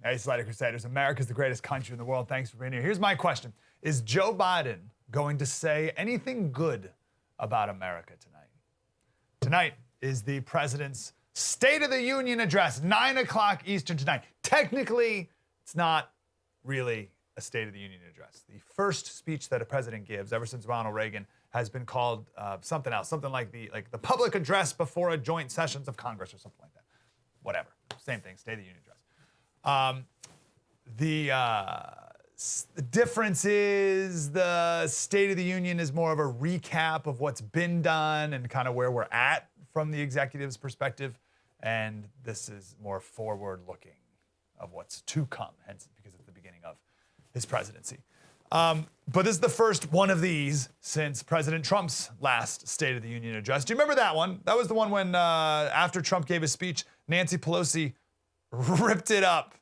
Hey, Slater Crusaders, America's the greatest country in the world. Thanks for being here. Here's my question. Is Joe Biden going to say anything good about America tonight? Tonight is the president's State of the Union address, 9 o'clock Eastern tonight. Technically, it's not really a State of the Union address. The first speech that a president gives ever since Ronald Reagan has been called something else, something like the public address before a joint sessions of Congress or something like that. Whatever, same thing, State of the Union address. The difference is the State of the Union is more of a recap of what's been done and kind of where we're at from the executive's perspective, and this is more forward-looking of what's to come, hence because it's the beginning of his presidency. But this is the first one of these since President Trump's last State of the Union address. Do you remember that one? That was the one when after Trump gave his speech, Nancy Pelosi ripped it up.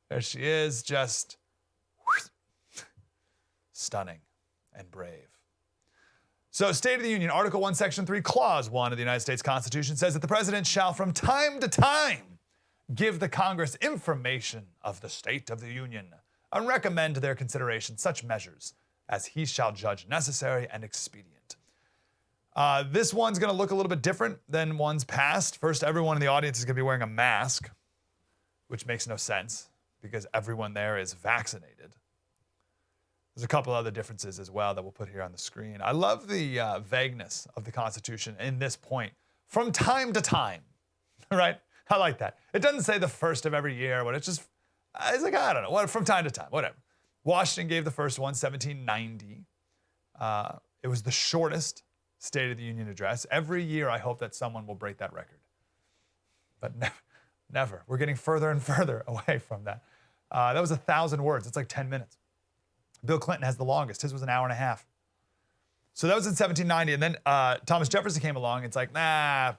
There she is, just stunning and brave. So, State of the Union, Article 1, Section 3, Clause 1 of the United States Constitution says that the president shall from time to time give the Congress information of the State of the Union and recommend to their consideration such measures as he shall judge necessary and expedient. This one's going to look a little bit different than ones past. First, everyone in the audience is going to be wearing a mask, which makes no sense because everyone there is vaccinated. There's a couple other differences as well that we'll put here on the screen. I love the vagueness of the Constitution in this point. From time to time, right? I like that. It doesn't say the first of every year, but it's like, I don't know, what, from time to time, whatever. Washington gave the first one, 1790. It was the shortest State of the Union address. Every year, I hope that someone will break that record. But never. We're getting further and further away from that. That was 1,000 words. It's like 10 minutes. Bill Clinton has the longest. His was an hour and a half. So that was in 1790. And then Thomas Jefferson came along. It's like, nah,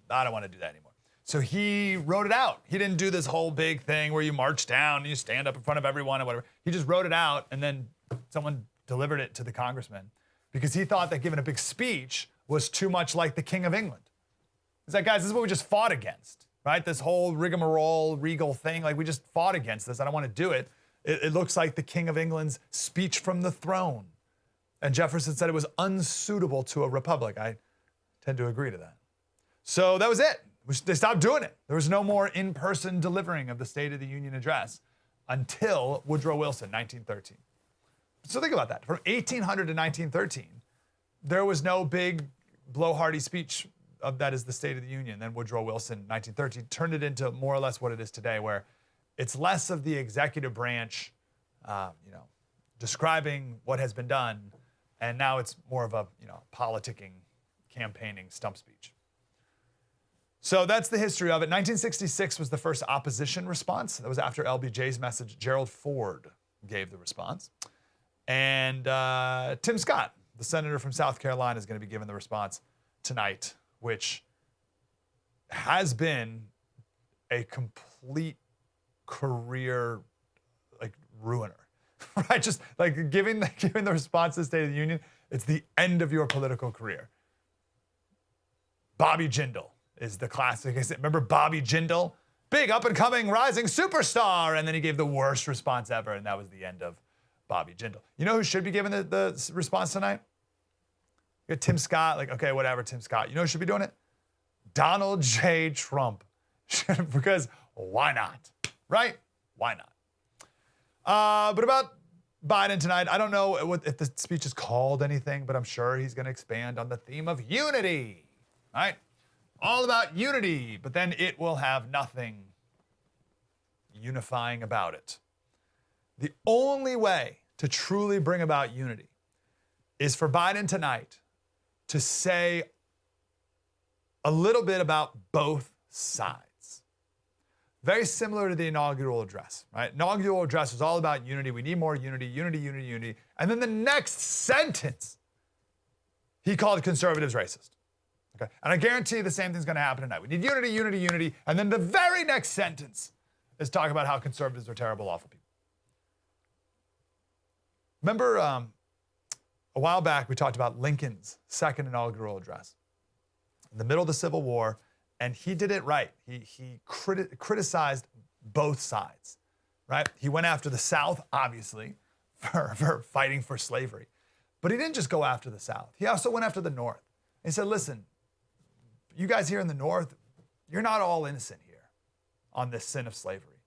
I don't want to do that anymore. So he wrote it out. He didn't do this whole big thing where you march down and you stand up in front of everyone and whatever. He just wrote it out, and then someone delivered it to the congressman because he thought that giving a big speech was too much like the King of England. He's like, guys, this is what we just fought against, right? This whole rigmarole, regal thing, like we just fought against this. I don't want to do it. It looks like the King of England's speech from the throne. And Jefferson said it was unsuitable to a republic. I tend to agree to that. So that was it. They stopped doing it. There was no more in-person delivering of the State of the Union address until Woodrow Wilson, 1913. So think about that. From 1800 to 1913, there was no big blowhardy speech of that is the State of the Union. Then Woodrow Wilson, 1913, turned it into more or less what it is today, where it's less of the executive branch, describing what has been done, and now it's more of a, politicking, campaigning stump speech. So that's the history of it. 1966 was the first opposition response. That was after LBJ's message. Gerald Ford gave the response. And Tim Scott, the senator from South Carolina, is going to be giving the response tonight, which has been a complete career ruiner, right? Just like giving the response to the State of the Union, it's the end of your political career. Bobby Jindal is the classic. Remember Bobby Jindal? Big up-and-coming rising superstar. And then he gave the worst response ever, and that was the end of Bobby Jindal. You know who should be giving the response tonight? You got Tim Scott. Okay, whatever, Tim Scott. You know who should be doing it? Donald J. Trump. Because why not? Right? Why not? But about Biden tonight, I don't know if the speech is called anything, but I'm sure he's going to expand on the theme of unity. Right? All about unity, but then it will have nothing unifying about it. The only way to truly bring about unity is for Biden tonight to say a little bit about both sides. Very similar to the inaugural address, right? Inaugural address was all about unity. We need more unity, unity, unity, unity. And then the next sentence, he called conservatives racist. Okay? And I guarantee the same thing's going to happen tonight. We need unity, unity, unity. And then the very next sentence is talk about how conservatives are terrible, awful people. Remember a while back we talked about Lincoln's second inaugural address in the middle of the Civil War, and he did it right. He criticized both sides, right? He went after the South, obviously, for fighting for slavery. But he didn't just go after the South. He also went after the North. He said, listen, you guys here in the North, you're not all innocent here on this sin of slavery.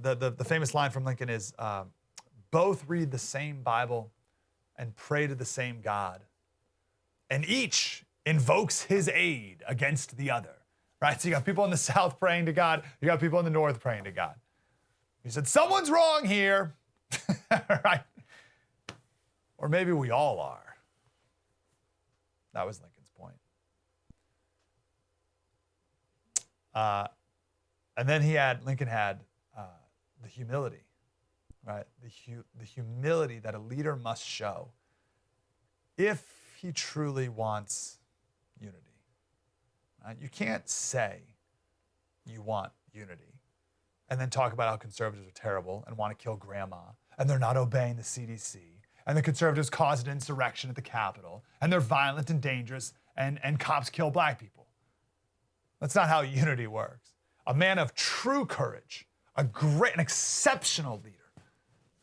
The famous line from Lincoln is, both read the same Bible and pray to the same God, and each invokes his aid against the other, right? So you got people in the South praying to God, you got people in the North praying to God. He said, someone's wrong here, right? Or maybe we all are. That was Lincoln's point. And then Lincoln had the humility, right? The humility that a leader must show if he truly wants unity. Right? You can't say you want unity and then talk about how conservatives are terrible and want to kill grandma and they're not obeying the CDC and the conservatives caused an insurrection at the Capitol and they're violent and dangerous and cops kill black people. That's not how unity works. A man of true courage, an exceptional leader,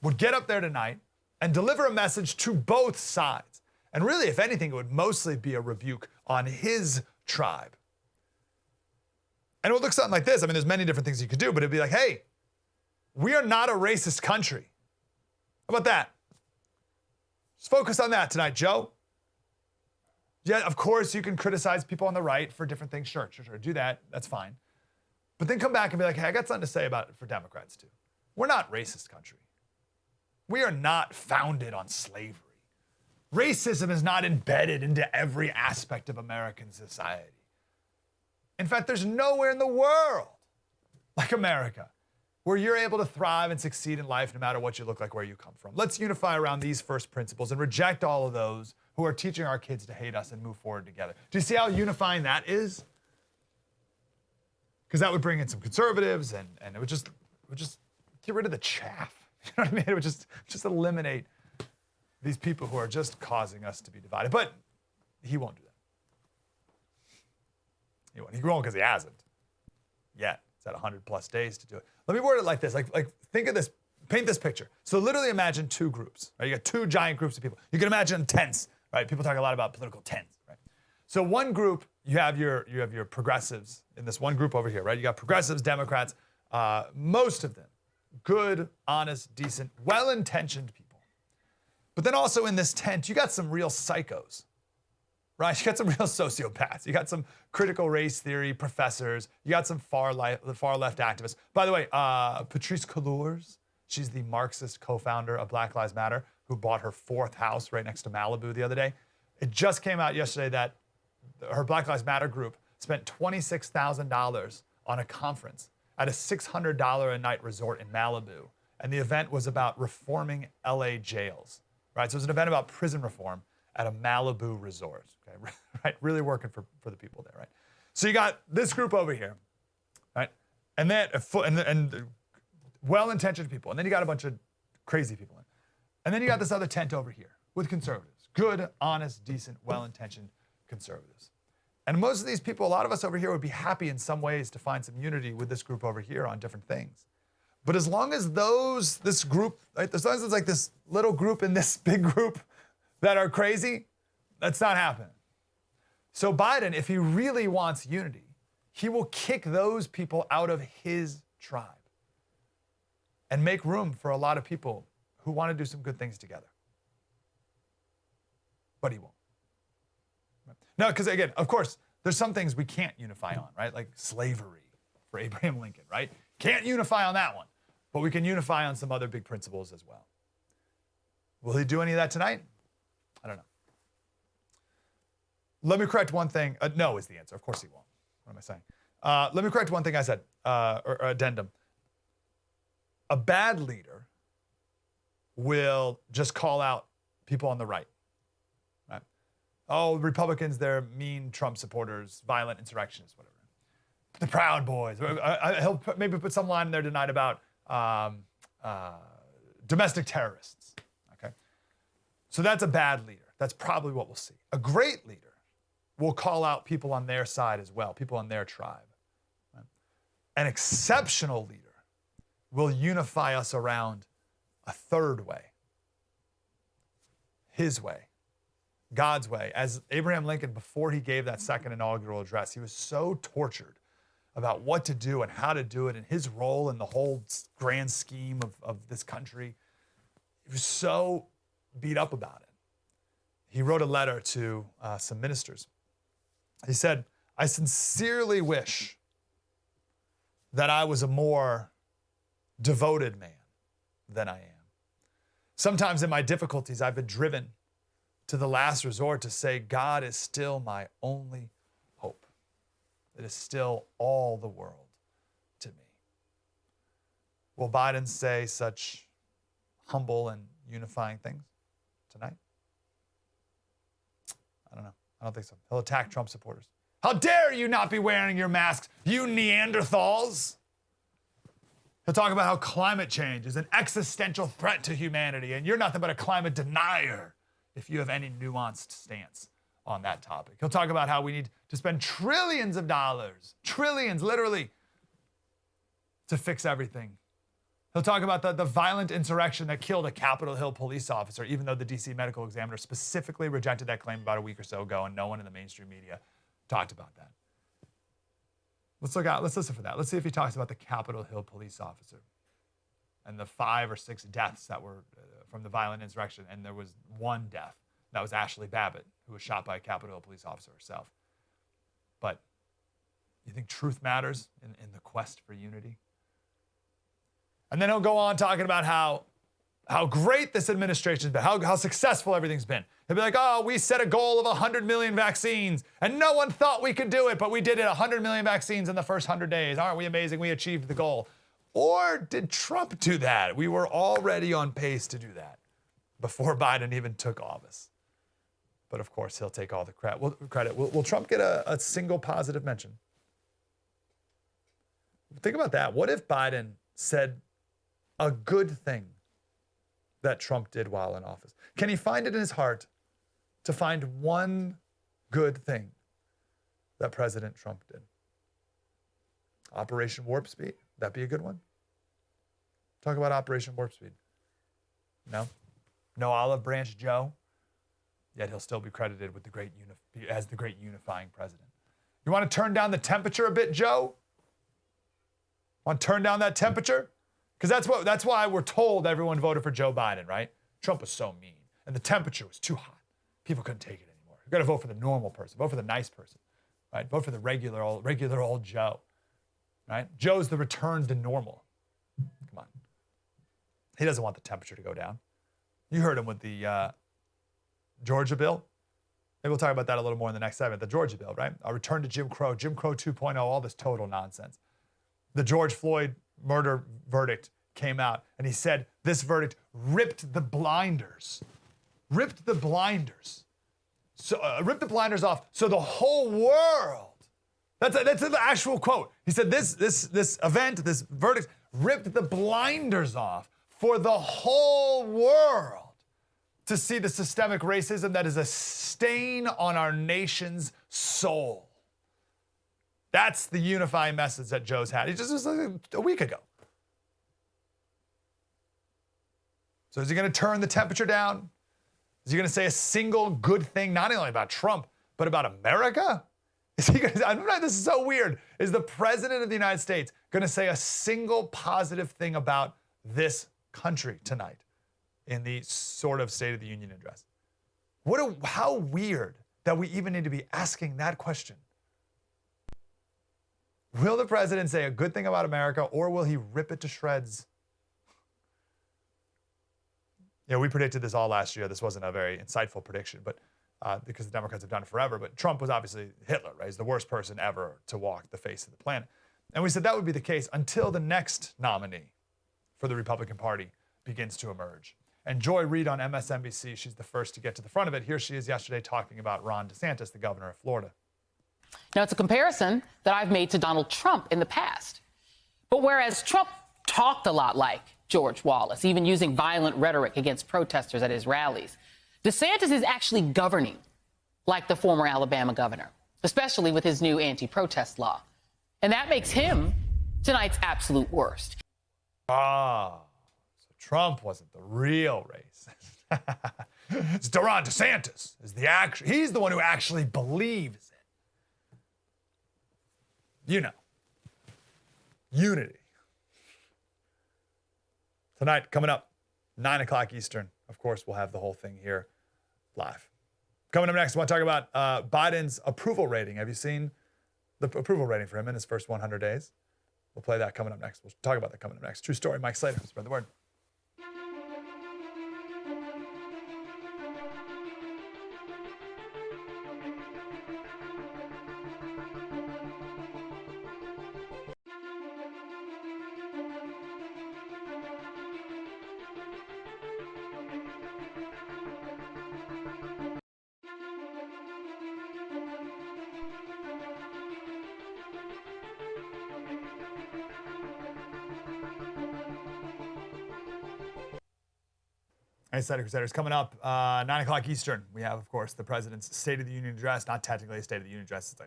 would get up there tonight and deliver a message to both sides. And really, if anything, it would mostly be a rebuke on his tribe. And it would look something like this. I mean, there's many different things you could do, but it'd be like, hey, we are not a racist country. How about that? Just focus on that tonight, Joe. Yeah, of course, you can criticize people on the right for different things. Sure, do that. That's fine. But then come back and be like, hey, I got something to say about it for Democrats too. We're not a racist country. We are not founded on slavery. Racism is not embedded into every aspect of American society. In fact, there's nowhere in the world like America where you're able to thrive and succeed in life no matter what you look like, where you come from. Let's unify around these first principles and reject all of those who are teaching our kids to hate us and move forward together. Do you see how unifying that is? Because that would bring in some conservatives and it would just get rid of the chaff. You know what I mean? It would just eliminate these people who are just causing us to be divided. But he won't do that. He won't. He won't because he hasn't yet. It's at 100 plus days to do it. Let me word it like this. Like think of this, paint this picture. So literally imagine two groups, right? You got two giant groups of people. You can imagine tents, right? People talk a lot about political tents, right? So one group, you have your progressives in this one group over here, right? You got progressives, Democrats, most of them good, honest, decent, well-intentioned people. But then also in this tent, you got some real psychos, right? You got some real sociopaths. You got some critical race theory professors. You got some far left activists. By the way, Patrisse Cullors, she's the Marxist co-founder of Black Lives Matter, who bought her fourth house right next to Malibu the other day. It just came out yesterday that her Black Lives Matter group spent $26,000 on a conference at a $600 a night resort in Malibu. And the event was about reforming LA jails, right? So it was an event about prison reform at a Malibu resort, okay? Right? Really working for the people there, right? So you got this group over here, right? And then, and well-intentioned people. And then you got a bunch of crazy people in. And then you got this other tent over here with conservatives. Good, honest, decent, well-intentioned conservatives. And most of these people, a lot of us over here would be happy in some ways to find some unity with this group over here on different things. But as long as this group, right, as long as it's like this little group in this big group that are crazy, that's not happening. So Biden, if he really wants unity, he will kick those people out of his tribe and make room for a lot of people who want to do some good things together. But he won't. No, because again, of course, there's some things we can't unify on, right? Like slavery for Abraham Lincoln, right? Can't unify on that one, but we can unify on some other big principles as well. Will he do any of that tonight? I don't know. Let me correct one thing. No is the answer. Of course he won't. What am I saying? Let me correct one thing I said, or addendum. A bad leader will just call out people on the right. Oh, Republicans, they're mean Trump supporters, violent insurrectionists, whatever. The Proud Boys. He'll maybe put some line in there tonight about domestic terrorists. Okay, so that's a bad leader. That's probably what we'll see. A great leader will call out people on their side as well, people on their tribe. Right? An exceptional leader will unify us around a third way, his way, God's way. As Abraham Lincoln, before he gave that second inaugural address, he was so tortured about what to do and how to do it and his role in the whole grand scheme of this country. He was so beat up about it. He wrote a letter to some ministers. He said, I sincerely wish that I was a more devoted man than I am. Sometimes in my difficulties, I've been driven to the last resort to say, God is still my only hope. It is still all the world to me. Will Biden say such humble and unifying things tonight? I don't know. I don't think so. He'll attack Trump supporters. How dare you not be wearing your masks, you Neanderthals? He'll talk about how climate change is an existential threat to humanity, and you're nothing but a climate denier if you have any nuanced stance on that topic. He'll talk about how we need to spend trillions of dollars, trillions, literally, to fix everything. He'll talk about the violent insurrection that killed a Capitol Hill police officer, even though the DC medical examiner specifically rejected that claim about a week or so ago, and no one in the mainstream media talked about that. Let's look out. Let's listen for that. Let's see if he talks about the Capitol Hill police officer and the 5 or 6 deaths that were from the violent insurrection. And there was one death. That was Ashley Babbitt, who was shot by a Capitol Hill police officer herself. But you think truth matters in the quest for unity? And then he'll go on talking about how great this administration's been, how successful everything's been. He'll be like, oh, we set a goal of 100 million vaccines, and no one thought we could do it, but we did it, 100 million vaccines in the first 100 days. Aren't we amazing? We achieved the goal. Or did Trump do that? We were already on pace to do that before Biden even took office. But of course, he'll take all the credit. Will Trump get a single positive mention? Think about that. What if Biden said a good thing that Trump did while in office? Can he find it in his heart to find one good thing that President Trump did? Operation Warp Speed, that'd be a good one. Talk about Operation Warp Speed. No? No Olive Branch Joe? Yet he'll still be credited with as the great unifying president. You want to turn down the temperature a bit, Joe? Want to turn down that temperature? Because that's why we're told everyone voted for Joe Biden, right? Trump was so mean, and the temperature was too hot. People couldn't take it anymore. You've got to vote for the normal person. Vote for the nice person, right? Vote for the regular old Joe, right? Joe's the return to normal. Come on. He doesn't want the temperature to go down. You heard him with the Georgia bill. Maybe we'll talk about that a little more in the next segment. The Georgia bill, right? A return to Jim Crow 2.0, all this total nonsense. The George Floyd murder verdict came out, and he said this verdict ripped the blinders off, so the whole world. That's the actual quote. He said this event, this verdict, ripped the blinders off for the whole world to see the systemic racism that is a stain on our nation's soul. That's the unifying message that Joe's had. He just was like a week ago. So is he going to turn the temperature down? Is he going to say a single good thing, not only about Trump, but about America? Is he going to, this is so weird. Is the president of the United States going to say a single positive thing about this country tonight in the sort of State of the Union address? How weird that we even need to be asking that question. Will the president say a good thing about America, or will he rip it to shreds? You know, we predicted this all last year. This wasn't a very insightful prediction, but because the Democrats have done it forever. But Trump was obviously Hitler, right? He's the worst person ever to walk the face of the planet. And we said that would be the case until the next nominee for the Republican Party begins to emerge. And Joy Reid on MSNBC, she's the first to get to the front of it. Here she is yesterday talking about Ron DeSantis, the governor of Florida. Now, it's a comparison that I've made to Donald Trump in the past. But whereas Trump talked a lot like George Wallace, even using violent rhetoric against protesters at his rallies. DeSantis is actually governing like the former Alabama governor, especially with his new anti-protest law. And that makes him tonight's absolute worst. So Trump wasn't the real racist. It's Ron DeSantis. He's the one who actually believes it. You know. Unity. Tonight, coming up, 9 o'clock Eastern. Of course, we'll have the whole thing here live. Coming up next, I want to talk about Biden's approval rating. Have you seen the approval rating for him in his first 100 days? We'll play that coming up next. We'll talk about that coming up next. True story. Mike Slater. Spread the word. Hey, Slater Crusaders, coming up 9 o'clock Eastern. We have, of course, the president's State of the Union address. Not technically a State of the Union address. It's a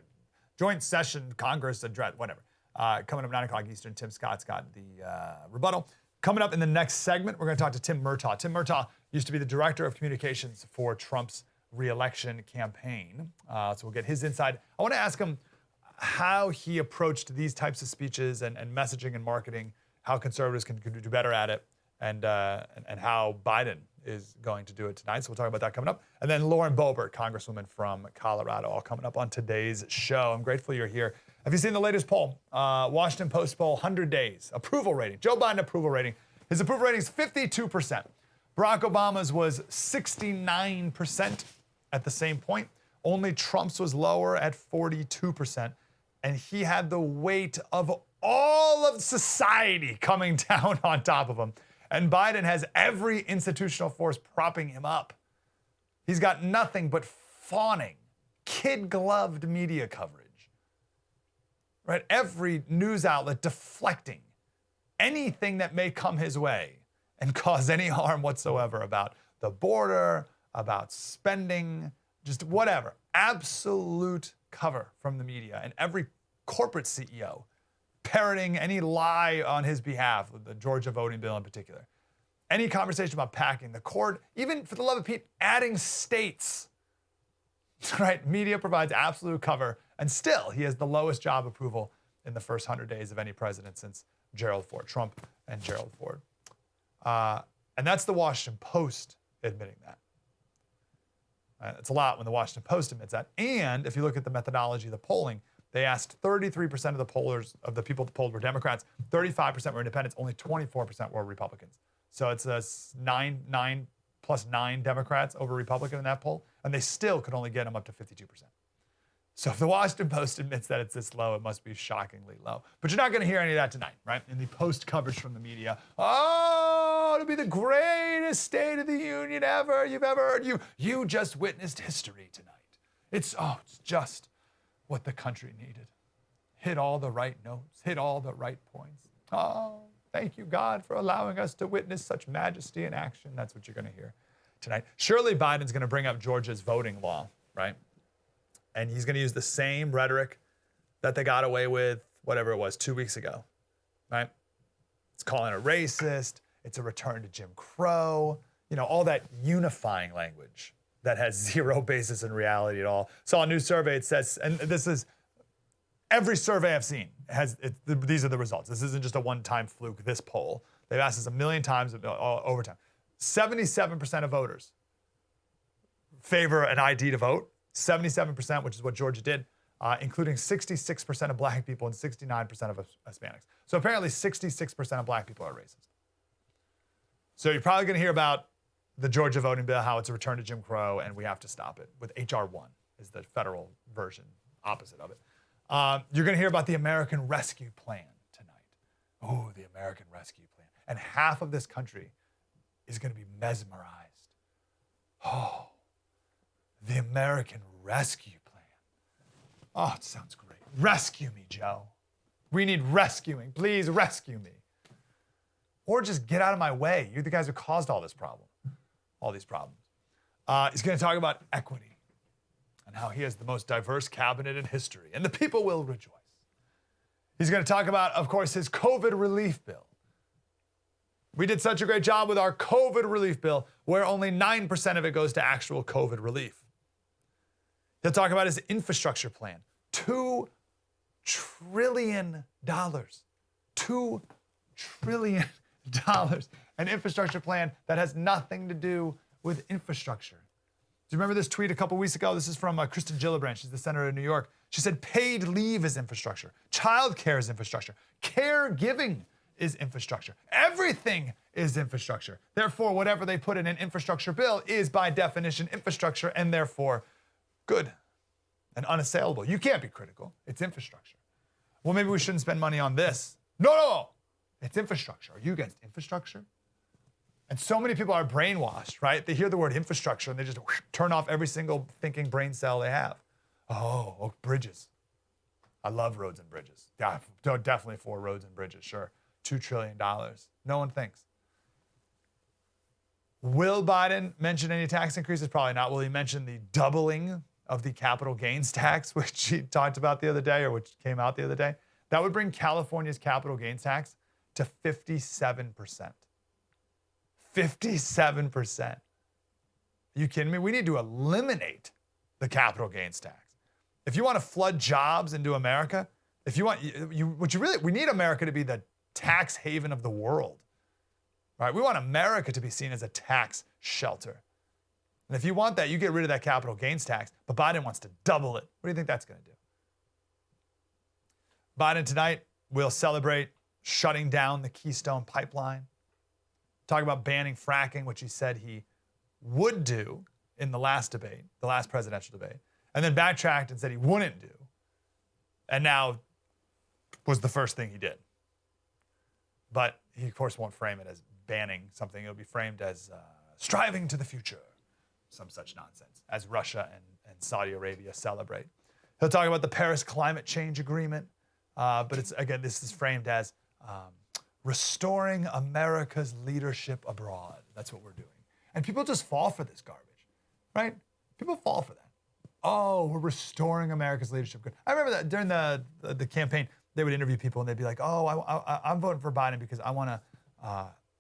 joint session, Congress address, whatever. Coming up 9 o'clock Eastern, Tim Scott's got the rebuttal. Coming up in the next segment, we're going to talk to Tim Murtaugh. Tim Murtaugh used to be the director of communications for Trump's re-election campaign. So we'll get his insight. I want to ask him how he approached these types of speeches and messaging and marketing, how conservatives can do better at it, and how Biden is going to do it tonight. So we'll talk about that coming up. And then Lauren Boebert, Congresswoman from Colorado, all coming up on today's show. I'm grateful you're here. Have you seen the latest poll? Washington Post poll, 100 days. Approval rating. Joe Biden approval rating. His approval rating is 52%. Barack Obama's was 69% at the same point. Only Trump's was lower at 42%. And he had the weight of all of society coming down on top of him. And Biden has every institutional force propping him up. He's got nothing but fawning, kid-gloved media coverage, right? Every news outlet deflecting anything that may come his way and cause any harm whatsoever about the border, about spending, just whatever. Absolute cover from the media. And every corporate CEO parroting any lie on his behalf, the Georgia voting bill in particular. Any conversation about packing the court, even for the love of Pete, adding states, right? Media provides absolute cover, and still he has the lowest job approval in the first 100 days of any president since Gerald Ford, Trump and Gerald Ford. And that's the Washington Post admitting that. It's a lot when the Washington Post admits that. And if you look at the methodology of the polling, they asked 33% of the pollers, of the people that polled were Democrats, 35% were independents, only 24% were Republicans. So it's a 9 plus 9 Democrats over Republican in that poll, and they still could only get them up to 52%. So if the Washington Post admits that it's this low, it must be shockingly low. But you're not going to hear any of that tonight, right? In the post coverage from the media, oh, it'll be the greatest State of the Union ever you've ever heard. You just witnessed history tonight. It's just what the country needed. Hit all the right notes, hit all the right points. Oh, thank you, God, for allowing us to witness such majesty in action. That's what you're going to hear tonight. Surely Biden's going to bring up Georgia's voting law, right? And he's going to use the same rhetoric that they got away with, whatever it was, 2 weeks ago, right? It's calling it racist. It's a return to Jim Crow. You know, all that unifying language that has zero basis in reality at all. Saw a new survey. It says, and this is every survey I've seen these are the results. This isn't just a one-time fluke, this poll. They've asked this a million times over time. 77% of voters favor an ID to vote. 77%, which is what Georgia did, including 66% of black people and 69% of Hispanics. So apparently 66% of black people are racist. So you're probably going to hear about the Georgia voting bill, how it's a return to Jim Crow, and we have to stop it with H.R. 1 is the federal version, opposite of it. You're going to hear about the American Rescue Plan tonight. Oh, the American Rescue Plan. And half of this country is going to be mesmerized. Oh, the American Rescue Plan. Oh, it sounds great. Rescue me, Joe. We need rescuing. Please rescue me. or just get out of my way. You're the guys who caused all these problems. He's going to talk about equity and how he has the most diverse cabinet in history, and the people will rejoice. He's going to talk about, of course, his COVID relief bill. We did such a great job with our COVID relief bill, where only 9% of it goes to actual COVID relief. He'll talk about his infrastructure plan. $2 trillion. $2 trillion. An infrastructure plan that has nothing to do with infrastructure. Do you remember this tweet a couple weeks ago? This is from Kristen Gillibrand. She's the senator of New York. She said paid leave is infrastructure. Childcare is infrastructure. Caregiving is infrastructure. Everything is infrastructure. Therefore, whatever they put in an infrastructure bill is by definition infrastructure, and therefore good and unassailable. You can't be critical. It's infrastructure. Well, maybe we shouldn't spend money on this. No. It's infrastructure. Are you against infrastructure? And so many people are brainwashed, right? They hear the word infrastructure and they just turn off every single thinking brain cell they have. Oh, bridges. I love roads and bridges. Yeah, definitely for roads and bridges, sure. $2 trillion. No one thinks. Will Biden mention any tax increases? Probably not. Will he mention the doubling of the capital gains tax, which he talked about the other day, or which came out the other day? That would bring California's capital gains tax to 57%. 57%. Are you kidding me? We need to eliminate the capital gains tax. If you want to flood jobs into America, if you want, we need America to be the tax haven of the world, right? We want America to be seen as a tax shelter. And if you want that, you get rid of that capital gains tax, but Biden wants to double it. What do you think that's going to do? Biden tonight will celebrate shutting down the Keystone Pipeline, talk about banning fracking, which he said he would do in the last debate, the last presidential debate, and then backtracked and said he wouldn't do, and now was the first thing he did. But he, of course, won't frame it as banning something. It'll be framed as striving to the future, some such nonsense, as Russia and Saudi Arabia celebrate. He'll talk about the Paris Climate Change Agreement, but it's, again, this is framed as restoring America's leadership abroad. That's what we're doing. And people just fall for this garbage, right? People fall for that. Oh, we're restoring America's leadership. I remember that during the campaign, they would interview people and they'd be like, oh, I'm voting for Biden because I want to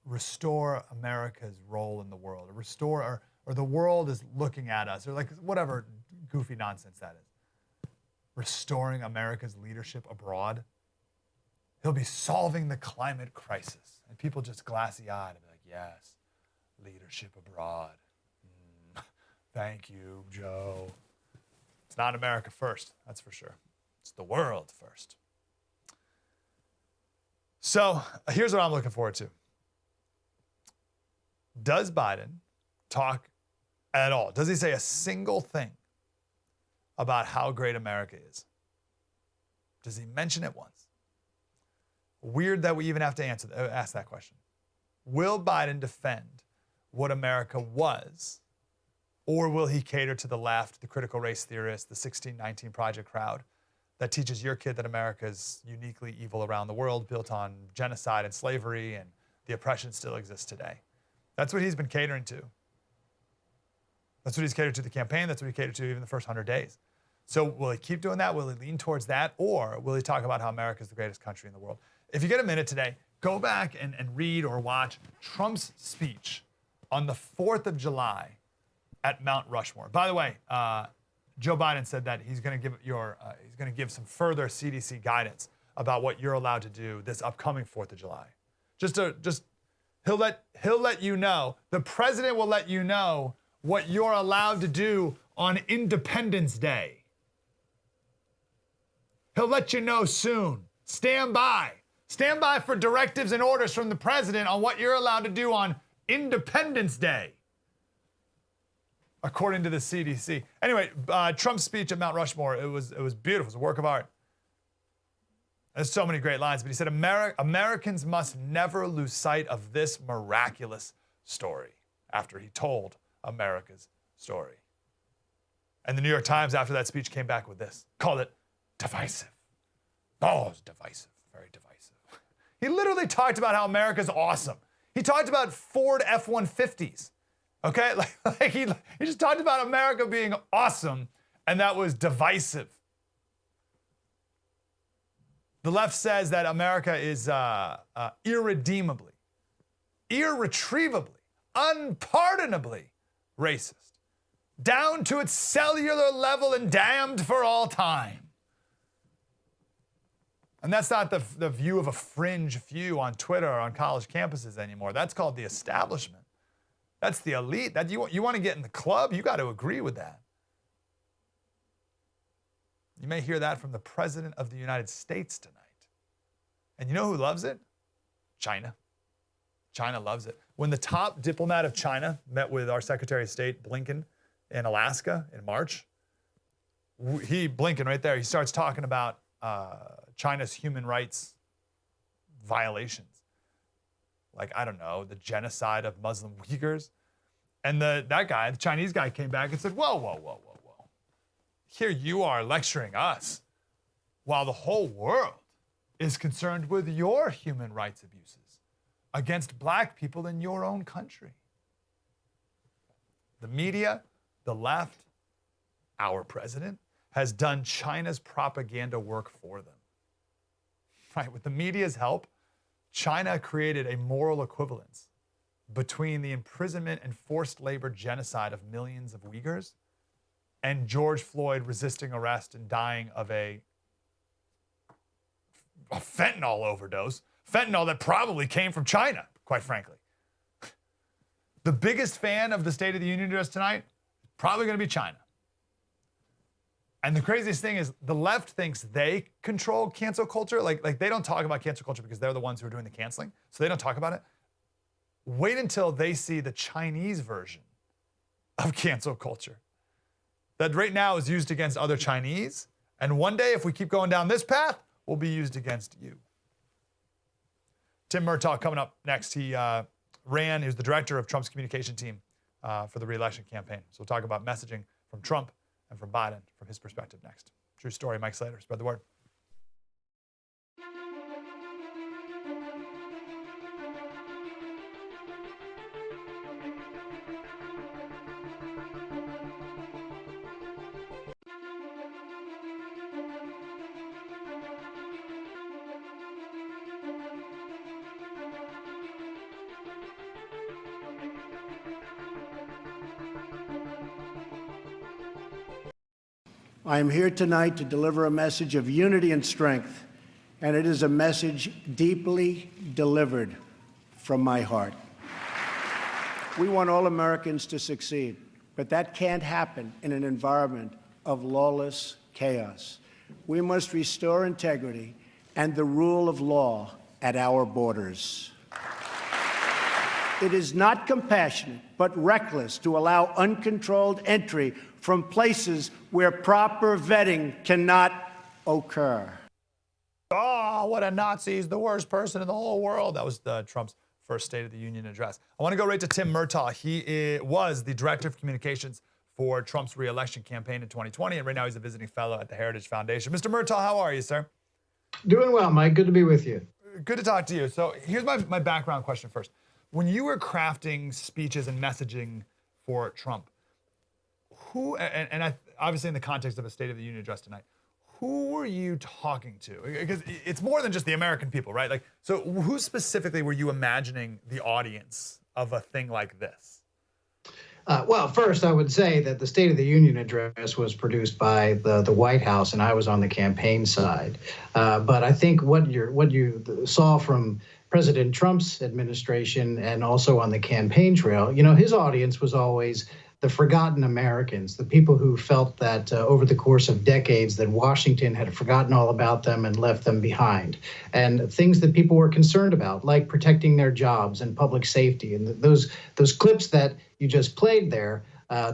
restore America's role in the world, or restore, or the world is looking at us, or like whatever goofy nonsense that is. Restoring America's leadership abroad. He'll be solving the climate crisis. And people just glassy-eyed and be like, yes, leadership abroad. Thank you, Joe. It's not America first, that's for sure. It's the world first. So here's what I'm looking forward to. Does Biden talk at all? Does he say a single thing about how great America is? Does he mention it once? Weird that we even have to ask that question. Will Biden defend what America was, or will he cater to the left, the critical race theorists, the 1619 Project crowd that teaches your kid that America is uniquely evil around the world, built on genocide and slavery, and the oppression still exists today? That's what he's been catering to. That's what he's catered to the campaign. That's what he catered to even the first 100 days. So will he keep doing that? Will he lean towards that? Or will he talk about how America is the greatest country in the world? If you get a minute today, go back and read or watch Trump's speech on the 4th of July at Mount Rushmore. By the way, Joe Biden said that he's going to give some further CDC guidance about what you're allowed to do this upcoming 4th of July. He'll let you know. The president will let you know what you're allowed to do on Independence Day. He'll let you know soon. Stand by. Stand by for directives and orders from the president on what you're allowed to do on Independence Day, according to the CDC. Anyway, Trump's speech at Mount Rushmore, it was beautiful. It was a work of art. There's so many great lines, but he said, Americans must never lose sight of this miraculous story, after he told America's story. And the New York Times, after that speech, came back with this, called it divisive. Oh, it was divisive, very divisive. He literally talked about how America's awesome. He talked about Ford F-150s, okay? Like he just talked about America being awesome, and that was divisive. The left says that America is irredeemably, irretrievably, unpardonably racist, down to its cellular level and damned for all time. And that's not the view of a fringe few on Twitter or on college campuses anymore. That's called the establishment. That's the elite. That you want to get in the club, you got to agree with that. You may hear that from the President of the United States tonight. And you know who loves it? China. China loves it. When the top diplomat of China met with our Secretary of State, Blinken, in Alaska in March, Blinken right there, he starts talking about China's human rights violations. Like, I don't know, the genocide of Muslim Uyghurs. And that guy, the Chinese guy, came back and said, whoa, whoa, whoa, whoa, whoa. Here you are lecturing us while the whole world is concerned with your human rights abuses against black people in your own country. The media, the left, our president, has done China's propaganda work for them. Right? With the media's help, China created a moral equivalence between the imprisonment and forced labor genocide of millions of Uyghurs and George Floyd resisting arrest and dying of a fentanyl overdose. Fentanyl that probably came from China, quite frankly. The biggest fan of the State of the Union address tonight, probably going to be China. And the craziest thing is the left thinks they control cancel culture. Like they don't talk about cancel culture because they're the ones who are doing the canceling. So they don't talk about it. Wait until they see the Chinese version of cancel culture that right now is used against other Chinese. And one day, if we keep going down this path, will be used against you. Tim Murtaugh coming up next. He was the director of Trump's communication team for the re-election campaign. So we'll talk about messaging from Trump and from Biden from his perspective next. True story, Mike Slater. Spread the word. I am here tonight to deliver a message of unity and strength, and it is a message deeply delivered from my heart. We want all Americans to succeed, but that can't happen in an environment of lawless chaos. We must restore integrity and the rule of law at our borders. It is not compassionate, but reckless to allow uncontrolled entry from places where proper vetting cannot occur. Oh, what a Nazi. He's the worst person in the whole world. That was Trump's first State of the Union address. I want to go right to Tim Murtaugh. He was the director of communications for Trump's re-election campaign in 2020, and right now he's a visiting fellow at the Heritage Foundation. Mr. Murtaugh, how are you, sir? Doing well, Mike. Good to be with you. Good to talk to you. So here's my background question first. When you were crafting speeches and messaging for Trump, who, and obviously in the context of a State of the Union address tonight, who were you talking to? Because it's more than just the American people, right? Like, so who specifically were you imagining the audience of a thing like this? Well, first, I would say that the State of the Union address was produced by the White House, and I was on the campaign side. But I think what you saw from President Trump's administration and also on the campaign trail, his audience was always the forgotten Americans, the people who felt that over the course of decades that Washington had forgotten all about them and left them behind, and things that people were concerned about, like protecting their jobs and public safety. And those clips that you just played there,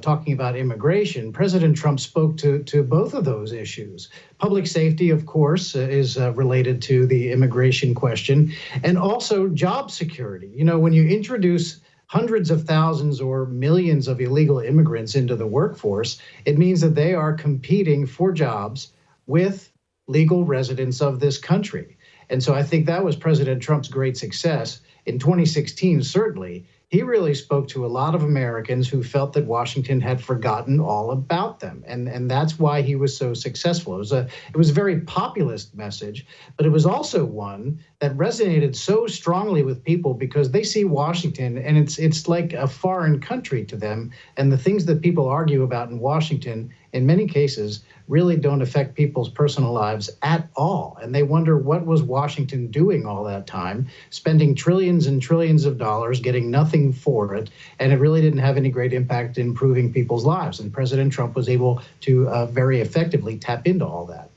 talking about immigration, President Trump spoke to both of those issues. Public safety, of course, is related to the immigration question, and also job security. When you introduce hundreds of thousands or millions of illegal immigrants into the workforce, it means that they are competing for jobs with legal residents of this country. And so I think that was President Trump's great success. In 2016, certainly, he really spoke to a lot of Americans who felt that Washington had forgotten all about them. And that's why he was so successful. It was a very populist message, but it was also one that resonated so strongly with people because they see Washington and it's like a foreign country to them. And the things that people argue about in Washington, in many cases, really don't affect people's personal lives at all. And they wonder, what was Washington doing all that time, spending trillions and trillions of dollars, getting nothing for it, and it really didn't have any great impact in improving people's lives. And President Trump was able to very effectively tap into all that.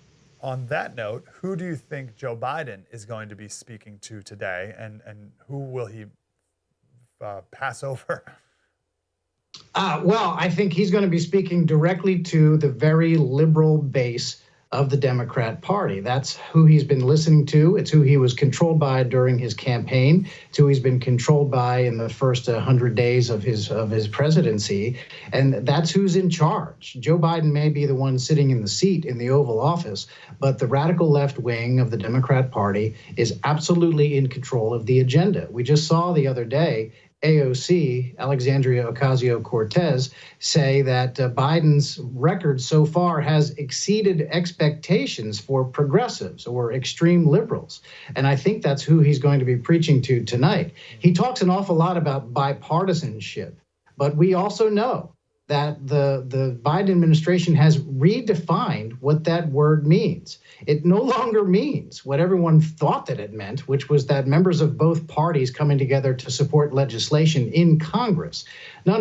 On that note, who do you think Joe Biden is going to be speaking to today, and who will he pass over? Well, I think he's going to be speaking directly to the very liberal base of the Democrat Party. That's who he's been listening to. It's who he was controlled by during his campaign. It's who he's been controlled by in the first 100 days of his presidency. And that's who's in charge. Joe Biden may be the one sitting in the seat in the Oval Office, but the radical left wing of the Democrat Party is absolutely in control of the agenda. We just saw the other day AOC, Alexandria Ocasio-Cortez, say that Biden's record so far has exceeded expectations for progressives or extreme liberals. And I think that's who he's going to be preaching to tonight. He talks an awful lot about bipartisanship, but we also know that the Biden administration has redefined what that word means. It no longer means what everyone thought that it meant, which was that members of both parties coming together to support legislation in Congress. No.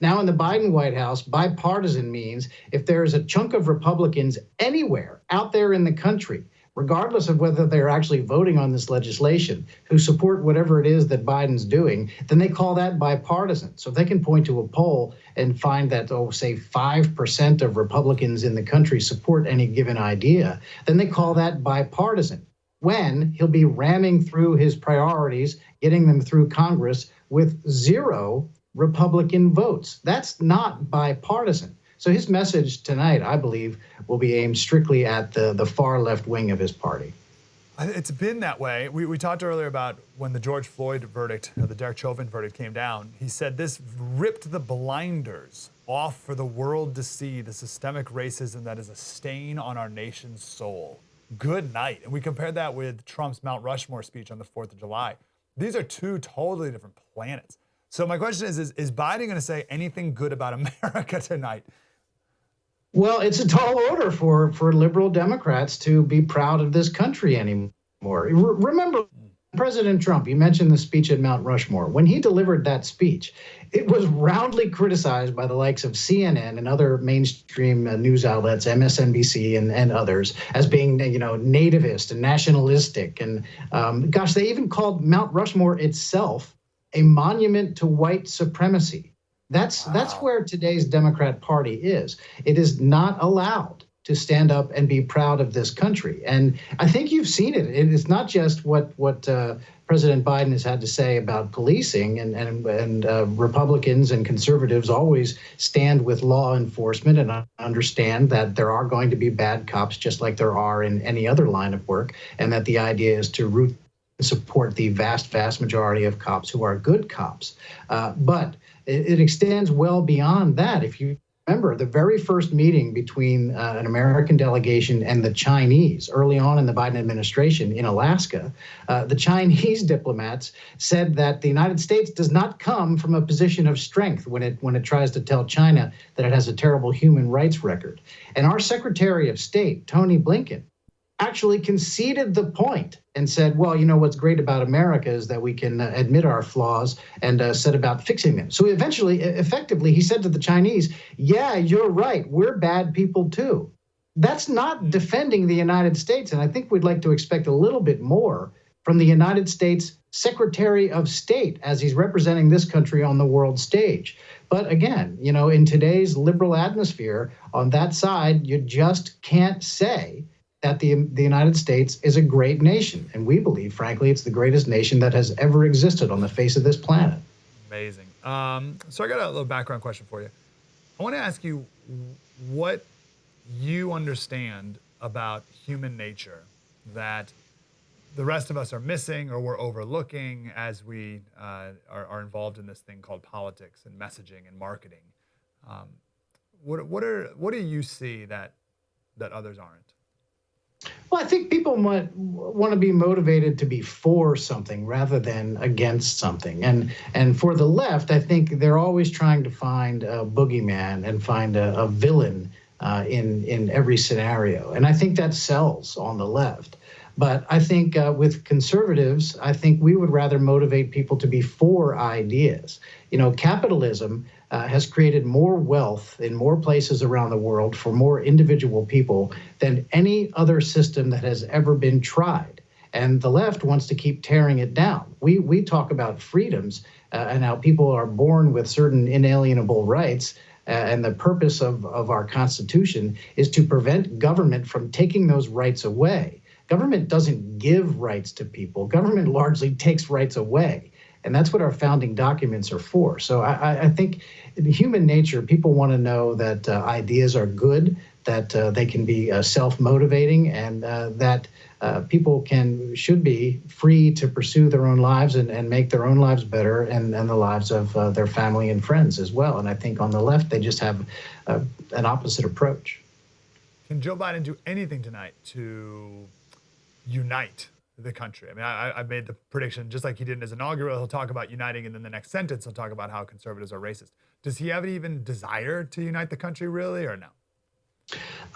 Now in the Biden White House, bipartisan means if there's a chunk of Republicans anywhere out there in the country, regardless of whether they're actually voting on this legislation, who support whatever it is that Biden's doing, then they call that bipartisan. So if they can point to a poll and find that, say 5% of Republicans in the country support any given idea, then they call that bipartisan. When he'll be ramming through his priorities, getting them through Congress with 0 Republican votes. That's not bipartisan. So his message tonight, I believe, will be aimed strictly at the far left wing of his party. It's been that way. We talked earlier about when the George Floyd verdict, the Derek Chauvin verdict came down. He said this ripped the blinders off for the world to see the systemic racism that is a stain on our nation's soul. Good night. And we compared that with Trump's Mount Rushmore speech on the 4th of July. These are two totally different planets. So my question is Biden going to say anything good about America tonight? Well, it's a tall order for liberal Democrats to be proud of this country anymore. Remember, President Trump, you mentioned the speech at Mount Rushmore. When he delivered that speech, it was roundly criticized by the likes of CNN and other mainstream news outlets, MSNBC and others, as being, nativist and nationalistic. And they even called Mount Rushmore itself a monument to white supremacy. That's where today's Democrat Party is. It is not allowed to stand up and be proud of this country. And I think you've seen it. It is not just what President Biden has had to say about policing, and Republicans and conservatives always stand with law enforcement and understand that there are going to be bad cops just like there are in any other line of work, and that the idea is to root and support the vast majority of cops who are good cops. But it extends well beyond that. If you remember, the very first meeting between an American delegation and the Chinese early on in the Biden administration in Alaska, the Chinese diplomats said that the United States does not come from a position of strength when it tries to tell China that it has a terrible human rights record. And our Secretary of State, Tony Blinken, actually conceded the point and said, well, what's great about America is that we can admit our flaws and set about fixing them. So effectively, he said to the Chinese, yeah, you're right. We're bad people too. That's not defending the United States. And I think we'd like to expect a little bit more from the United States Secretary of State as he's representing this country on the world stage. But again, in today's liberal atmosphere, on that side, you just can't say that the United States is a great nation. And we believe, frankly, it's the greatest nation that has ever existed on the face of this planet. Amazing. So I got a little background question for you. I want to ask you what you understand about human nature that the rest of us are missing or we're overlooking as we are involved in this thing called politics and messaging and marketing? What do you see that others aren't? Well, I think people might want to be motivated to be for something rather than against something. And for the left, I think they're always trying to find a boogeyman and find a villain in every scenario. And I think that sells on the left. But I think with conservatives, I think we would rather motivate people to be for ideas. You know, capitalism has created more wealth in more places around the world for more individual people than any other system that has ever been tried. And the left wants to keep tearing it down. We talk about freedoms and how people are born with certain inalienable rights. And the purpose of our Constitution is to prevent government from taking those rights away. Government doesn't give rights to people. Government largely takes rights away. And that's what our founding documents are for. So I think in human nature, people want to know that ideas are good, that they can be self-motivating, and that people should be free to pursue their own lives and make their own lives better and the lives of their family and friends as well. And I think on the left, they just have an opposite approach. Can Joe Biden do anything tonight to unite the country? I mean, I made the prediction, just like he did in his inaugural, he'll talk about uniting, and then the next sentence he'll talk about how conservatives are racist. Does he have even desire to unite the country, really, or no?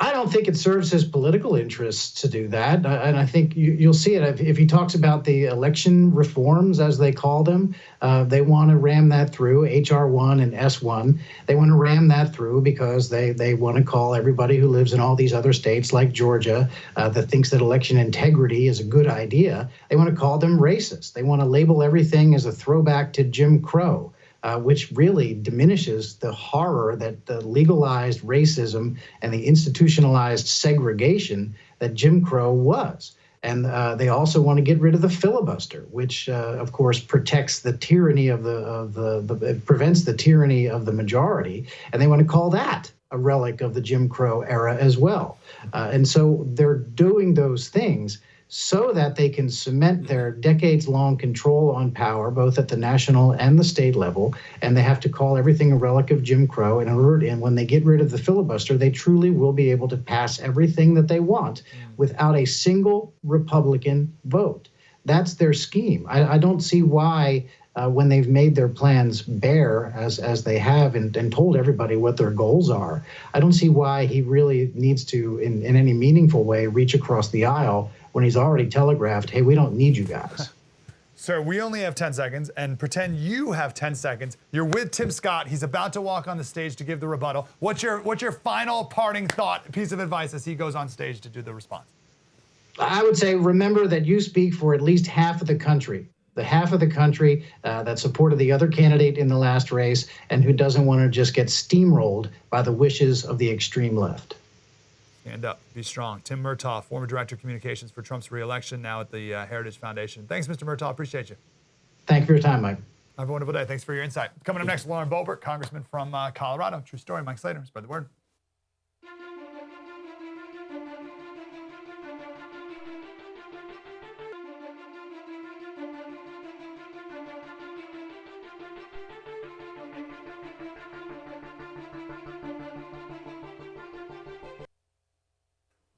I don't think it serves his political interests to do that. And I think you'll see it if he talks about the election reforms, as they call them. They want to ram that through, H.R. 1 and S1. They want to ram that through because they want to call everybody who lives in all these other states like Georgia that thinks that election integrity is a good idea. They want to call them racist. They want to label everything as a throwback to Jim Crow. Which really diminishes the horror that the legalized racism and the institutionalized segregation that Jim Crow was. And they also want to get rid of the filibuster, which, of course, protects the tyranny it prevents the tyranny of the majority. And they want to call that a relic of the Jim Crow era as well. And so they're doing those things so that they can cement their decades-long control on power, both at the national and the state level, and they have to call everything a relic of Jim Crow. And when they get rid of the filibuster, they truly will be able to pass everything that they want without a single Republican vote. That's their scheme. I don't see why, when they've made their plans bare, as they have, and told everybody what their goals are, I don't see why he really needs to, in any meaningful way, reach across the aisle when he's already telegraphed, hey, we don't need you guys. Sir, we only have 10 seconds, and pretend you have 10 seconds. You're with Tim Scott. He's about to walk on the stage to give the rebuttal. What's your final parting thought, piece of advice as he goes on stage to do the response? I would say, remember that you speak for at least half of the country. The half of the country that supported the other candidate in the last race and who doesn't want to just get steamrolled by the wishes of the extreme left. Stand up, be strong. Tim Murtaugh, former director of communications for Trump's re-election, now at the Heritage Foundation. Thanks, Mr. Murtaugh. Appreciate you. Thank you for your time, Mike. Have a wonderful day. Thanks for your insight. Coming up next, Lauren Boebert, congressman from Colorado. True story. Mike Slater, spread the word.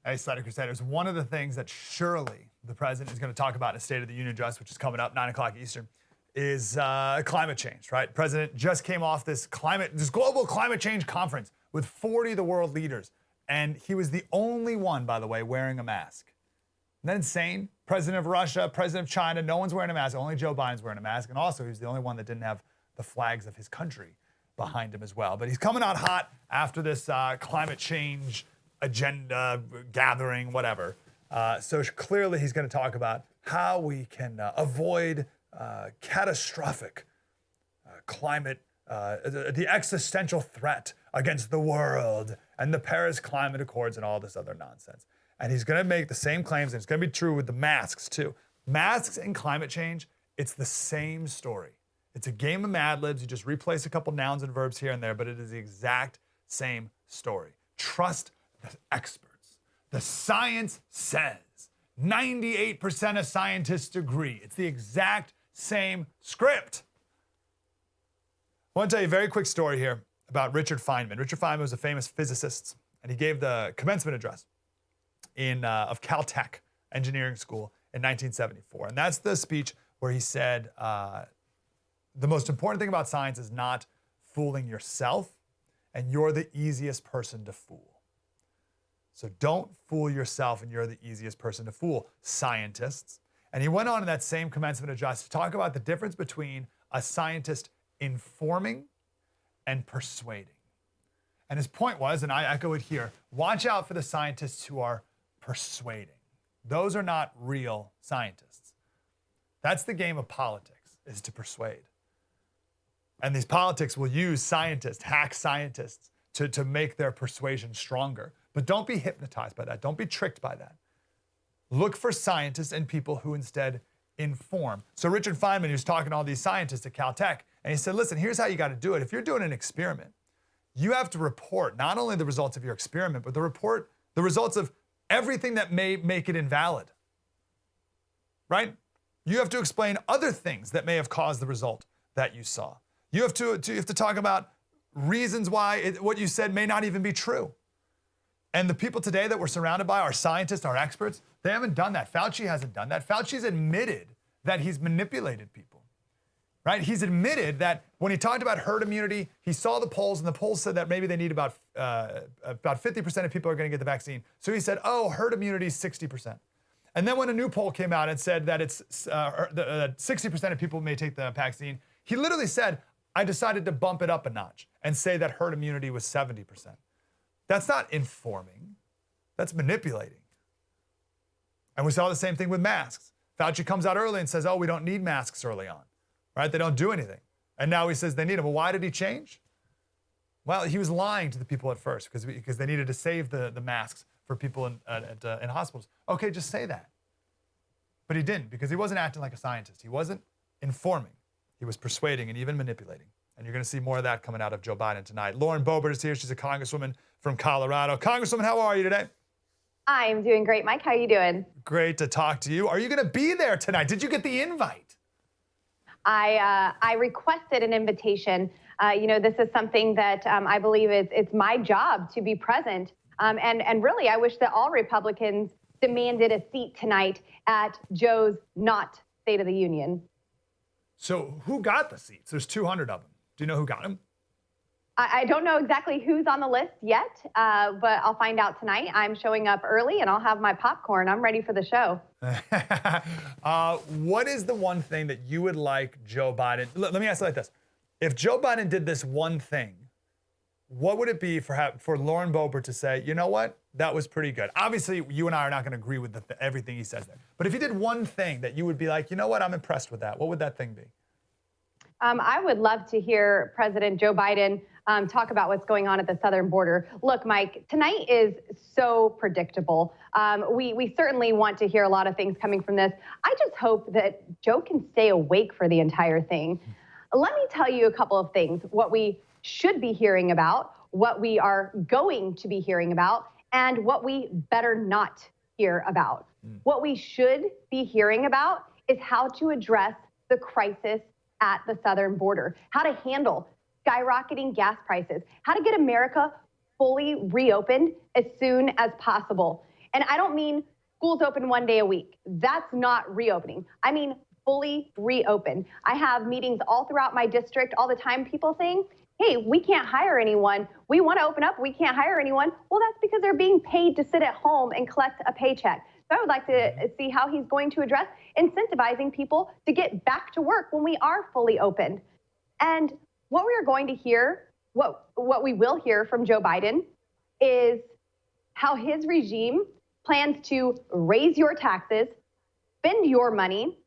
Hey, Slater Crusaders, one of the things that surely the president is going to talk about in a State of the Union address, which is coming up 9 o'clock Eastern, is climate change, right? The president just came off this global climate change conference with 40 of the world leaders, and he was the only one, by the way, wearing a mask. Isn't that insane? President of Russia, president of China, no one's wearing a mask. Only Joe Biden's wearing a mask, and also he's the only one that didn't have the flags of his country behind him as well. But he's coming out hot after this climate change agenda, gathering, whatever. So clearly he's going to talk about how we can avoid catastrophic climate, the existential threat against the world and the Paris Climate Accords and all this other nonsense. And he's going to make the same claims, and it's going to be true with the masks too. Masks and climate change, it's the same story. It's a game of Mad Libs. You just replace a couple nouns and verbs here and there, but it is the exact same story. Trust the experts. The science says 98% of scientists agree. It's the exact same script. I want to tell you a very quick story here about Richard Feynman. Richard Feynman was a famous physicist, and he gave the commencement address of Caltech Engineering School in 1974. And that's the speech where he said, the most important thing about science is not fooling yourself, and you're the easiest person to fool. So don't fool yourself, and you're the easiest person to fool, scientists. And he went on in that same commencement address to talk about the difference between a scientist informing and persuading. And his point was, and I echo it here, watch out for the scientists who are persuading. Those are not real scientists. That's the game of politics, is to persuade. And these politics will use scientists, hack scientists, to make their persuasion stronger. But don't be hypnotized by that. Don't be tricked by that. Look for scientists and people who instead inform. So Richard Feynman, he was talking to all these scientists at Caltech, and he said, listen, here's how you got to do it. If you're doing an experiment, you have to report not only the results of your experiment, but the results of everything that may make it invalid, right? You have to explain other things that may have caused the result that you saw. You have to talk about reasons why what you said may not even be true. And the people today that we're surrounded by, our scientists, our experts, they haven't done that. Fauci hasn't done that. Fauci's admitted that he's manipulated people, right? He's admitted that when he talked about herd immunity, he saw the polls, and the polls said that maybe they need about 50% of people are going to get the vaccine. So he said, oh, herd immunity is 60%. And then when a new poll came out and said that it's 60% of people may take the vaccine, he literally said, I decided to bump it up a notch and say that herd immunity was 70%. That's not informing, that's manipulating. And we saw the same thing with masks. Fauci comes out early and says, oh, we don't need masks early on, right? They don't do anything. And now he says they need them. Well, why did he change? Well, he was lying to the people at first because they needed to save the masks for people in hospitals. Okay, just say that. But he didn't, because he wasn't acting like a scientist. He wasn't informing. He was persuading and even manipulating. And you're going to see more of that coming out of Joe Biden tonight. Lauren Boebert is here. She's a congresswoman from Colorado. Congresswoman, how are you today? I'm doing great, Mike. How are you doing? Great to talk to you. Are you going to be there tonight? Did you get the invite? I requested an invitation. This is something that I believe it's my job to be present. And really, I wish that all Republicans demanded a seat tonight at Joe's not State of the Union. So who got the seats? There's 200 of them. Do you know who got them? I don't know exactly who's on the list yet, but I'll find out tonight. I'm showing up early, and I'll have my popcorn. I'm ready for the show. What is the one thing that you would like Joe Biden? Let me ask it like this. If Joe Biden did this one thing, what would it be for Lauren Boebert to say, you know what, that was pretty good? Obviously, you and I are not going to agree with everything he says there. But if he did one thing that you would be like, you know what, I'm impressed with that, what would that thing be? I would love to hear President Joe Biden talk about what's going on at the southern border. Look, Mike, tonight is so predictable. We certainly want to hear a lot of things coming from this. I just hope that Joe can stay awake for the entire thing. Let me tell you a couple of things, what we should be hearing about, what we are going to be hearing about, and what we better not hear about. What we should be hearing about is how to address the crisis at the southern border, how to handle skyrocketing gas prices, how to get America fully reopened as soon as possible. And I don't mean schools open one day a week. That's not reopening. I mean fully reopen. I have meetings all throughout my district all the time, people saying, hey, we can't hire anyone. We want to open up, we can't hire anyone. Well, that's because they're being paid to sit at home and collect a paycheck. So I would like to see how he's going to address incentivizing people to get back to work when we are fully opened. And what we are going to hear, what we will hear from Joe Biden is how his regime plans to raise your taxes, spend your money,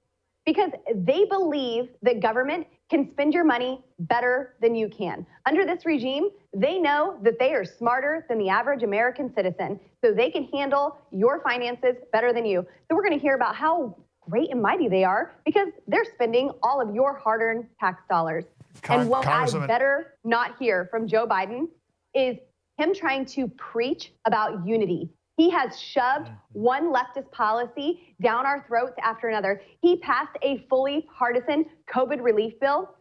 because they believe that government can spend your money better than you can. Under this regime, they know that they are smarter than the average American citizen, so they can handle your finances better than you. So we're going to hear about how great and mighty they are because they're spending all of your hard-earned tax dollars. And what I better not hear from Joe Biden is him trying to preach about unity. He has shoved one leftist policy down our throats after another. He passed a fully partisan COVID relief bill.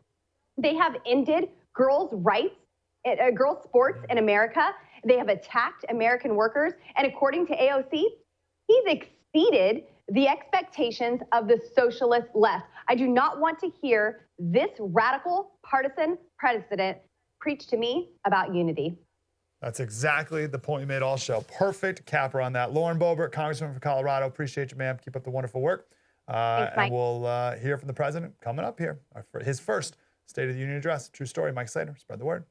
They have ended girls' rights, girls' sports in America. They have attacked American workers. And according to AOC, he's exceeded the expectations of the socialist left. I do not want to hear this radical partisan president preach to me about unity. That's exactly the point you made all show. Perfect capper on that. Lauren Boebert, Congressman from Colorado. Appreciate you, ma'am. Keep up the wonderful work. Thanks, Mike. And we'll hear from the president coming up here. His first State of the Union address. True story. Mike Slater. Spread the word.